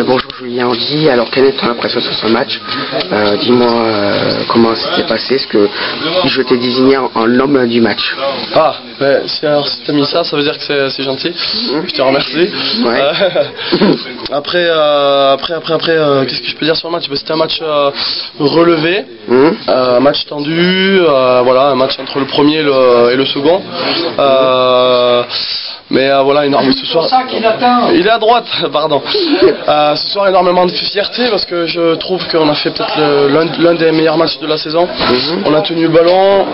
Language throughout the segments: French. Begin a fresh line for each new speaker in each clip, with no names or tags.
Bonjour Julien Andy, alors quelle est ton impression sur ce match? Dis-moi comment c'était passé, est-ce que je t'ai désigné en l'homme du match?
Ah, mais si t'as mis ça, ça veut dire que c'est gentil, je te remercie.
Ouais.
Après, qu'est-ce que je peux dire sur le match? C'était un match relevé, un match tendu, voilà, un match entre le premier et le second. Mais voilà, énorme ce soir. Il est à droite, pardon. Ce soir, énormément de fierté parce que je trouve qu'on a fait peut-être l'un des meilleurs matchs de la saison. On a tenu le ballon,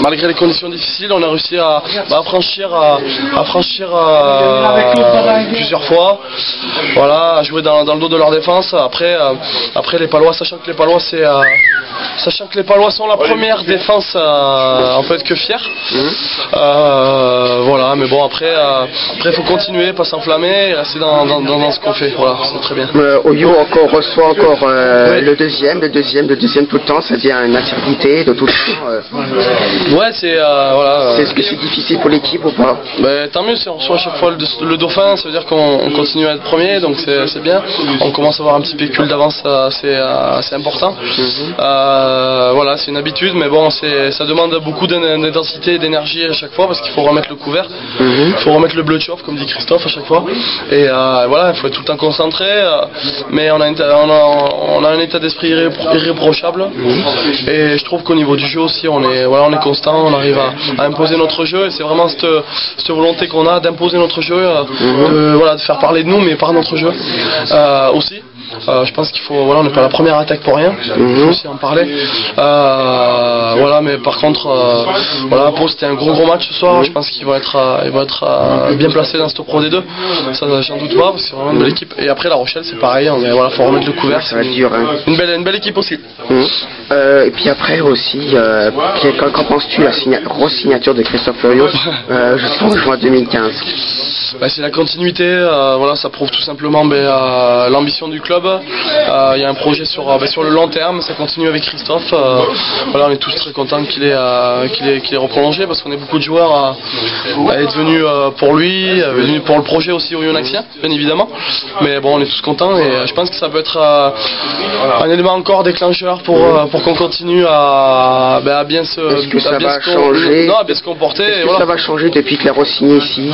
malgré les conditions difficiles, on a réussi à franchir plusieurs fois. Voilà, à jouer dans le dos de leur défense. Après les Palois, sachant que les Palois sont la première défense, on peut être que fier. Voilà, mais bon après il faut continuer, pas s'enflammer et rester dans ce qu'on fait. Voilà, c'est très bien.
Oyo reçoit encore oui. le deuxième tout le temps, ça devient une absurdité de tout le temps.
Ouais, c'est voilà.
Est-ce que c'est difficile pour l'équipe ou pas?
Tant mieux, si on reçoit à chaque fois le dauphin, ça veut dire qu'on continue à être premier, donc c'est bien. On commence à avoir un petit pécule d'avance assez important. Voilà, c'est une habitude, mais bon, ça demande beaucoup d'intensité et d'énergie à chaque fois parce qu'il faut remettre le couvert, il faut remettre le bleu de chauffe, comme dit Christophe à chaque fois. Et voilà, il faut être tout le temps concentré, mais on a un état d'esprit irréprochable. Et je trouve qu'au niveau du jeu aussi, on est constant, on arrive à imposer notre jeu. Et c'est vraiment cette volonté qu'on a d'imposer notre jeu, de faire parler de nous, mais par notre jeu aussi. Je pense qu'il faut, voilà, on n'est pas la première attaque pour rien, il faut aussi en parler. Voilà, mais par contre, voilà, Pau c'était un gros match ce soir. Je pense qu'ils vont être bien placés dans ce Pro D2. Ça, j'en doute pas, parce que c'est vraiment une belle équipe. Et après La Rochelle, c'est pareil. Voilà, faut remettre le couvert.
Ça va être dur. Hein.
Une belle équipe aussi.
Et puis après aussi, qu'en penses-tu la re-signature de Christophe Furios jusqu'en juin 2015?
C'est la continuité. Voilà, ça prouve tout simplement l'ambition du club. Il y a un projet sur le long terme, ça continue avec Christophe. Voilà, on est tous très contents qu'il ait reprolongé parce qu'on est beaucoup de joueurs à être venus pour lui, venus pour le projet aussi au Yonaxien, bien évidemment. Mais bon, on est tous contents et je pense que ça peut être un élément encore déclencheur pour qu'on continue à bien se comporter.
Est-ce que ça va changer depuis qu'il a re-signé ici?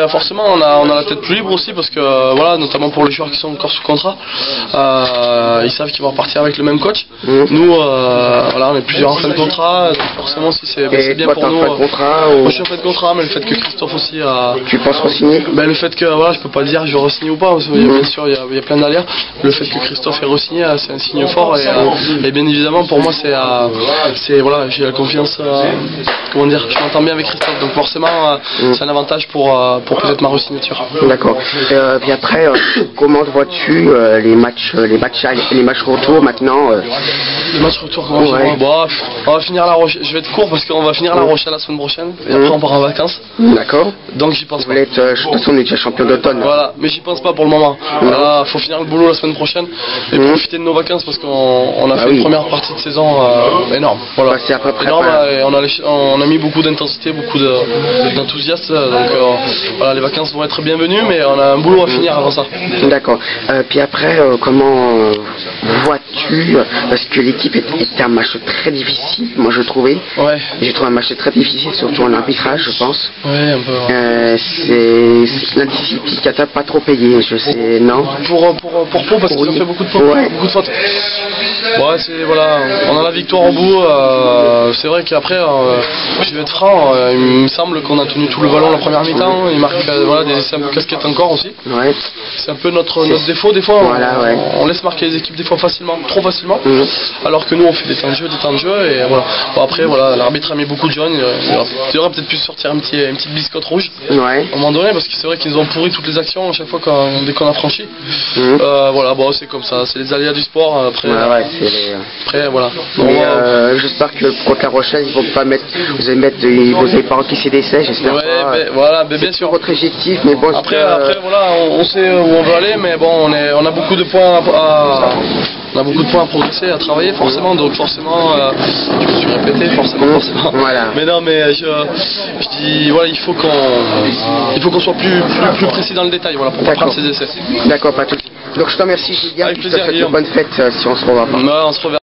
Forcément, on a la tête plus libre aussi parce que voilà, notamment pour les joueurs qui sont encore sous contrat. Ils savent qu'ils vont repartir avec le même coach. Nous, voilà, on est plusieurs en fin de contrat. Forcément, si c'est bien pour nous.
Moi,
je suis en fin de contrat, mais le fait que Christophe aussi
Tu penses re-signer?
Le fait que, voilà, je peux pas le dire, je vais re-signer ou pas. Parce que, bien sûr, il y a plein d'aléas. Le fait que Christophe ait re-signé, c'est un signe fort. Et bien évidemment, pour moi, voilà, j'ai la confiance. Comment dire, je m'entends bien avec Christophe. Donc forcément, c'est un avantage pour peut-être ma re-signature.
D'accord. Puis après, comment vois-tu les matchs retour maintenant?
Les matchs retour, comment on va finir La Rochelle. Je vais être court parce qu'on va finir La Rochelle la semaine prochaine et après on part en vacances.
D'accord.
Donc j'y pense pas.
De toute façon, on est déjà champion d'automne.
Voilà, mais j'y pense pas pour le moment. Voilà, faut finir le boulot la semaine prochaine et profiter de nos vacances parce qu'on a fait une première partie de saison énorme. Voilà.
C'est à peu près
énorme et on a mis beaucoup d'intensité, beaucoup d'enthousiasme. Donc voilà, les vacances vont être bienvenues, mais on a un boulot à finir avant ça.
D'accord. Puis après, comment vois-tu, parce que l'équipe était un match très difficile, moi je trouvais. Ouais. J'ai trouvé un match très difficile, surtout en arbitrage, je pense.
Ouais, un peu.
C'est l'indiscipline qui t'a pas trop payé, je sais, non?
Pour Pau, parce qu'ils ont fait beaucoup de fautes.
Ouais.
Beaucoup de fautes. Ouais, voilà, on a la victoire au bout. C'est vrai qu'après, je vais être franc, il me semble qu'on a tenu tout le ballon la première mi-temps. Il marque c'est un peu casquette encore aussi.
Ouais.
C'est un peu notre défaut des fois.
Voilà,
on laisse marquer les équipes des fois facilement, trop facilement. Alors que nous on fait des temps de jeu et voilà. Bon, après voilà, l'arbitre a mis beaucoup de jaunes. Il aurait peut-être pu sortir une petite biscotte rouge.
Ouais.
À un moment donné parce que c'est vrai qu'ils nous ont pourri toutes les actions à chaque fois dès qu'on a franchi. Voilà, bon c'est comme ça, c'est les aléas du sport. Après, après voilà.
J'espère que contre La Rochelle ils vont pas mettre, vous allez pas encaisser d'essais, j'espère.
Ouais, voilà, bien sûr.
Votre objectif, mais bon.
Après voilà, on sait où on veut aller, mais bon, on a beaucoup de points On a beaucoup de points à progresser, à travailler forcément, donc forcément, je me suis répété, forcément.
Voilà.
Mais non, mais je dis, voilà, il faut qu'on soit plus précis dans le détail, voilà, pour pas prendre ses essais.
D'accord, pas tout. Donc je te remercie, Julien,
Avec
puis je te
plaisir,
souhaite une bonne fête si on se revoit pas.
Non, on se reverra.